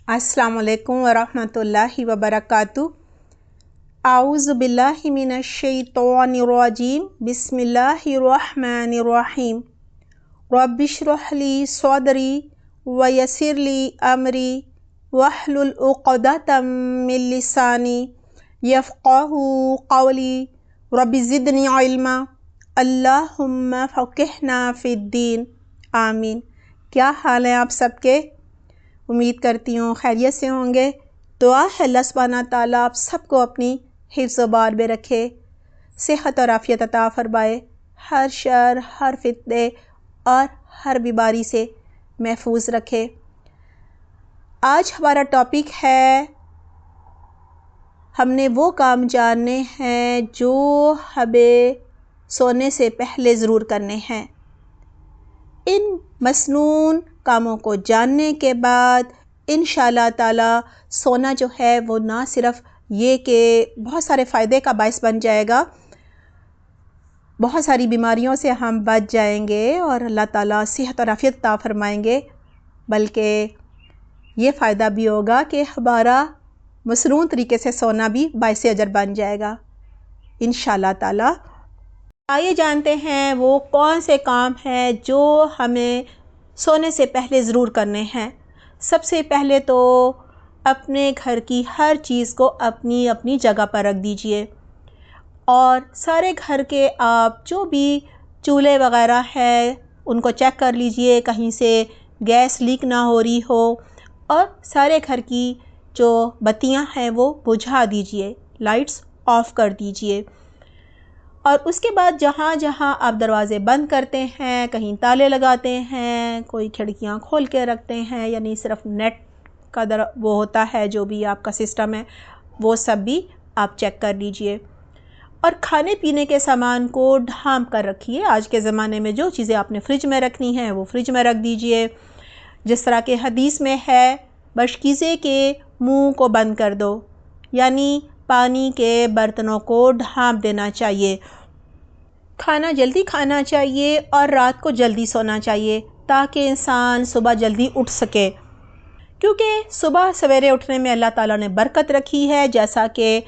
अस्सलामु अलैकुम वरहमतुल्लाहि वबरकातुहू। आऊज़ु बिल्लाहि मिनश शैतानिर्रजीम। बिस्मिल्लाहिर्रहमानिर्रहीम। रब्बिश्रह ली सदरी वयस्सिर ली अमरी वहलुल उक़दतम मिन लिसानी यफ़क़हू क़ौली। रब्बि ज़िदनी इल्मा। अल्लाहुम्मा फ़क़िहना फ़िद्दीन। आमीन। क्या हाल है आप सबके? उम्मीद करती हूँ खैरियत से होंगे। दुआ है अल्लाह सुब्हाना ताला आप सबको अपनी हिफ्ज़ व बार में रखे, सेहत और आफ़ियत अता फ़रमाए, हर शर, हर फितने और हर बीमारी से महफूज रखे। आज हमारा टॉपिक है, हमने वो काम जानने हैं जो हमें सोने से पहले ज़रूर करने हैं। इन मसनून कामों को जानने के बाद इंशाअल्लाह ताला सोना जो है वो ना सिर्फ़ ये कि बहुत सारे फ़ायदे का बायस बन जाएगा, बहुत सारी बीमारियों से हम बच जाएंगे और अल्लाह ताला सेहत और आफ़ियत अता फ़रमाएंगे, बल्कि ये फ़ायदा भी होगा कि हमारा मसनून तरीके से सोना भी बायस अजर बन जाएगा इंशाअल्लाह ताला। आइए जानते हैं वो कौन से काम हैं जो हमें सोने से पहले ज़रूर करने हैं। सबसे पहले तो अपने घर की हर चीज़ को अपनी अपनी जगह पर रख दीजिए और सारे घर के आप जो भी चूल्हे वग़ैरह हैं उनको चेक कर लीजिए, कहीं से गैस लीक ना हो रही हो, और सारे घर की जो बत्तियां हैं वो बुझा दीजिए, लाइट्स ऑफ़ कर दीजिए। और उसके बाद जहाँ जहाँ आप दरवाज़े बंद करते हैं, कहीं ताले लगाते हैं, कोई खिड़कियाँ खोल के रखते हैं, यानी सिर्फ नेट का वो होता है, जो भी आपका सिस्टम है वो सब भी आप चेक कर लीजिए। और खाने पीने के सामान को ढांप कर रखिए। आज के ज़माने में जो चीज़ें आपने फ्रिज में रखनी है वो फ्रिज में रख दीजिए। जिस तरह के हदीस में है, बशकीज़े के मुँह को बंद कर दो, यानी पानी के बर्तनों को ढांप देना चाहिए। खाना जल्दी खाना चाहिए और रात को जल्दी सोना चाहिए ताकि इंसान सुबह जल्दी उठ सके, क्योंकि सुबह सवेरे उठने में अल्लाह ताला ने बरकत रखी है। जैसा कि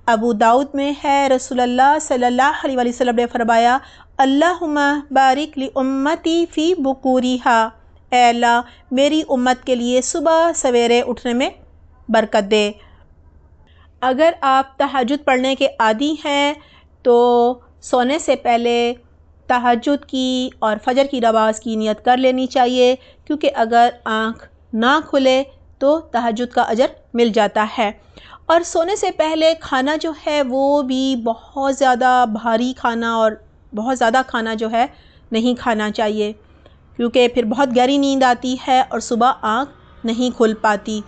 अबू दाऊद में है, रसूलुल्लाह सल्लल्लाहु अलैहि वसल्लम ने फरमाया, अल्लाहुम्मा बारिक ली उम्मती फ़ी बुकूरिहा। ऐ अल्लाह मेरी उम्मत के लिए सुबह सवेरे उठने में बरकत दे। अगर आप तहज्जुद पढ़ने के आदी हैं तो सोने से पहले तहज्जुद की और फजर की नमाज़ की नियत कर लेनी चाहिए, क्योंकि अगर आँख ना खुले तो तहज्जुद का अजर मिल जाता है। और सोने से पहले खाना जो है वो भी बहुत ज़्यादा भारी खाना और बहुत ज़्यादा खाना जो है नहीं खाना चाहिए, क्योंकि फिर बहुत गहरी नींद आती है और सुबह आँख नहीं खुल पाती।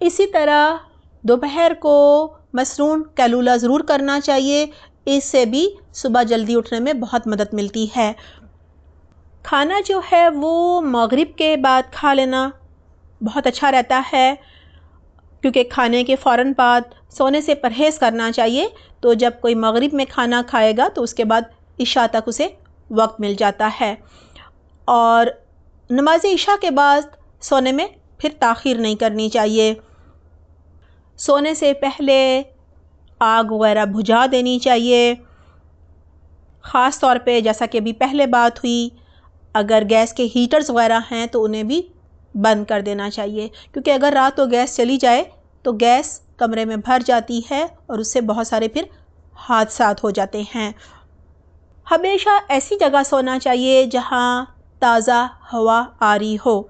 इसी तरह दोपहर को मसनून कैलूला ज़रूर करना चाहिए, इससे भी सुबह जल्दी उठने में बहुत मदद मिलती है। खाना जो है वो मगरिब के बाद खा लेना बहुत अच्छा रहता है, क्योंकि खाने के फ़ौरन बाद सोने से परहेज़ करना चाहिए। तो जब कोई मगरिब में खाना खाएगा तो उसके बाद इशा तक उसे वक्त मिल जाता है, और नमाज इशा के बाद सोने में फिर ताख़ीर नहीं करनी चाहिए। सोने से पहले आग वगैरह बुझा देनी चाहिए। ख़ास तौर पे जैसा कि अभी पहले बात हुई, अगर गैस के हीटर्स वगैरह हैं तो उन्हें भी बंद कर देना चाहिए, क्योंकि अगर रात को गैस चली जाए तो गैस कमरे में भर जाती है और उससे बहुत सारे फिर हादसात हो जाते हैं। हमेशा ऐसी जगह सोना चाहिए जहाँ ताज़ा हवा आ रही हो।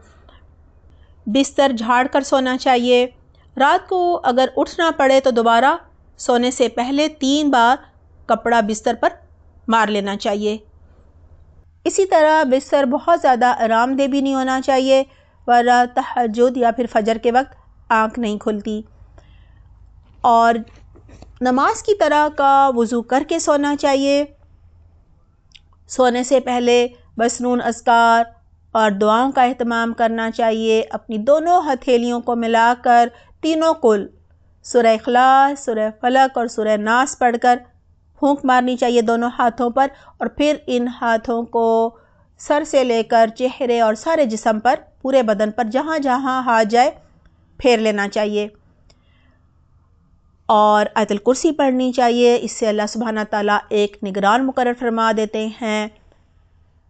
बिस्तर झाड़ कर सोना चाहिए। रात को अगर उठना पड़े तो दोबारा सोने से पहले 3 बार कपड़ा बिस्तर पर मार लेना चाहिए। इसी तरह बिस्तर बहुत ज़्यादा आरामदेह भी नहीं होना चाहिए, वरना तहज्जुद या फिर फजर के वक्त आँख नहीं खुलती। और नमाज की तरह का वज़ू करके सोना चाहिए। सोने से पहले मसनून अज़कार और दुआओं का एहतमाम करना चाहिए। अपनी दोनों हथेलियों को मिलाकर तीनों कुल सूरह इखलास, सूरह फलक और सूरह नास पढ़कर फूंक मारनी चाहिए दोनों हाथों पर, और फिर इन हाथों को सर से लेकर चेहरे और सारे जिस्म पर, पूरे बदन पर जहाँ जहाँ हाथ जाए پھیر لینا چاہیے اور آیت الکرسی پڑھنی چاہیے۔ اس سے اللہ سبحانہ تعالیٰ ایک نگران مقرر فرما دیتے ہیں،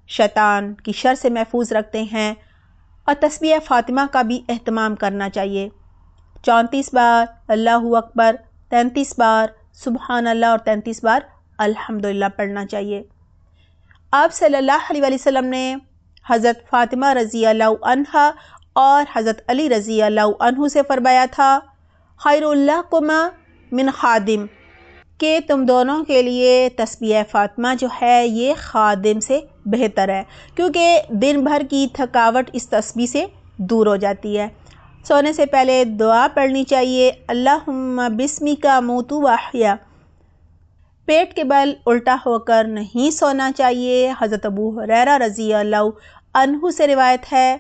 شیطان کی شر سے محفوظ رکھتے ہیں۔ اور تسبیح فاطمہ کا بھی اہتمام کرنا چاہیے، 34 بار اللہ اکبر، 33 بار سبحان اللہ اور 33 بار الحمدللہ پڑھنا چاہیے۔ آپ صلی اللہ علیہ وسلم نے حضرت فاطمہ رضی اللہ عنہا اور حضرت علی رضی اللہ عنہ سے فرمایا تھا، خیر لکما من خادم، کہ تم دونوں کے لیے تسبیح فاطمہ جو ہے یہ خادم سے بہتر ہے، کیونکہ دن بھر کی تھکاوٹ اس تسبیح سے دور ہو جاتی ہے۔ سونے سے پہلے دعا پڑھنی چاہیے، اللہم بسمک اموت واحیا۔ پیٹ کے بل الٹا ہو کر نہیں سونا چاہیے۔ حضرت ابو ہریرہ رضی اللہ عنہ سے روایت ہے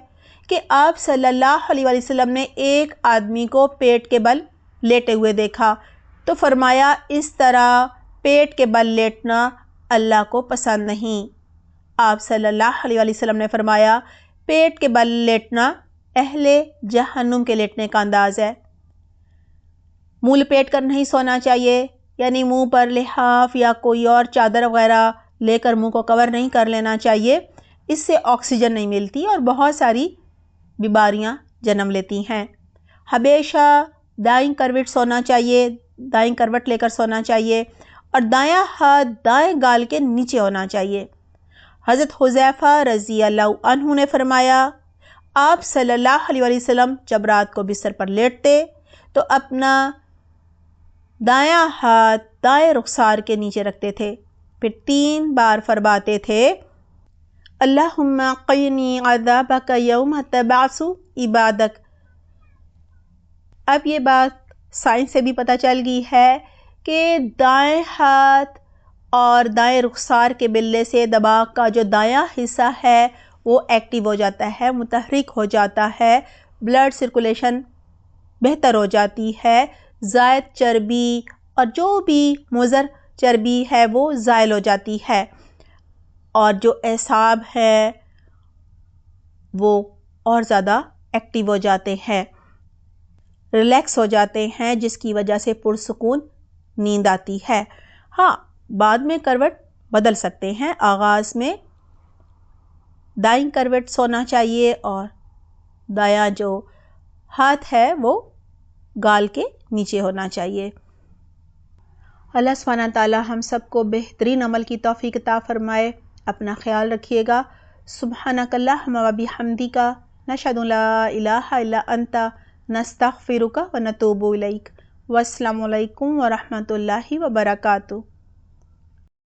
کہ آپ صلی اللہ علیہ وسلم نے ایک آدمی کو پیٹ کے بل لیٹے ہوئے دیکھا تو فرمایا، اس طرح پیٹ کے بل لیٹنا اللہ کو پسند نہیں۔ آپ صلی اللہ علیہ وسلم نے فرمایا، پیٹ کے بل لیٹنا اہل جہنم کے لیٹنے کا انداز ہے۔ منہ لپیٹ کر نہیں سونا چاہیے، یعنی منہ پر لحاف یا کوئی اور چادر وغیرہ لے کر منہ کو کور نہیں کر لینا چاہیے، اس سے آکسیجن نہیں ملتی اور بہت ساری بیماریاں جنم لیتی ہیں۔ ہمیشہ دائیں کروٹ سونا چاہیے، دائیں کروٹ لے کر سونا چاہیے اور دایاں ہاتھ دائیں گال کے نیچے ہونا چاہیے۔ حضرت حذیفہ رضی اللہ عنہ نے فرمایا، آپ صلی اللہ علیہ وسلم جب رات کو بستر پر لیٹتے تو اپنا دایاں ہاتھ دائیں رخسار کے نیچے رکھتے تھے، پھر 3 بار فرماتے تھے، اللہم قینی عذابک یوم تبعث عبادک۔ اب یہ بات سائنس سے بھی پتہ چل گئی ہے کہ دائیں ہاتھ اور دائیں رخسار کے بلے سے دماغ کا جو دایاں حصہ ہے وہ ایکٹیو ہو جاتا ہے، متحرک ہو جاتا ہے، بلڈ سرکولیشن بہتر ہو جاتی ہے، زائد چربی اور جو بھی مضر چربی ہے وہ زائل ہو جاتی ہے، اور جو اعصاب ہیں وہ اور زیادہ ایکٹیو ہو جاتے ہیں، ریلیکس ہو جاتے ہیں، جس کی وجہ سے پرسکون نیند آتی ہے۔ ہاں، بعد میں کروٹ بدل سکتے ہیں، آغاز میں دائیں کروٹ سونا چاہیے اور دایاں جو ہاتھ ہے وہ گال کے نیچے ہونا چاہیے۔ اللہ سبحانہ تعالی ہم سب کو بہترین عمل کی توفیق عطا فرمائے۔ اپنا خیال رکھیے گا۔ سبحانک اللہم و بحمدک، نشہد ان لا الہ الا انت، نستغفرک و نتوب الیک۔ والسلام علیکم ورحمۃ اللہ وبرکاتہ۔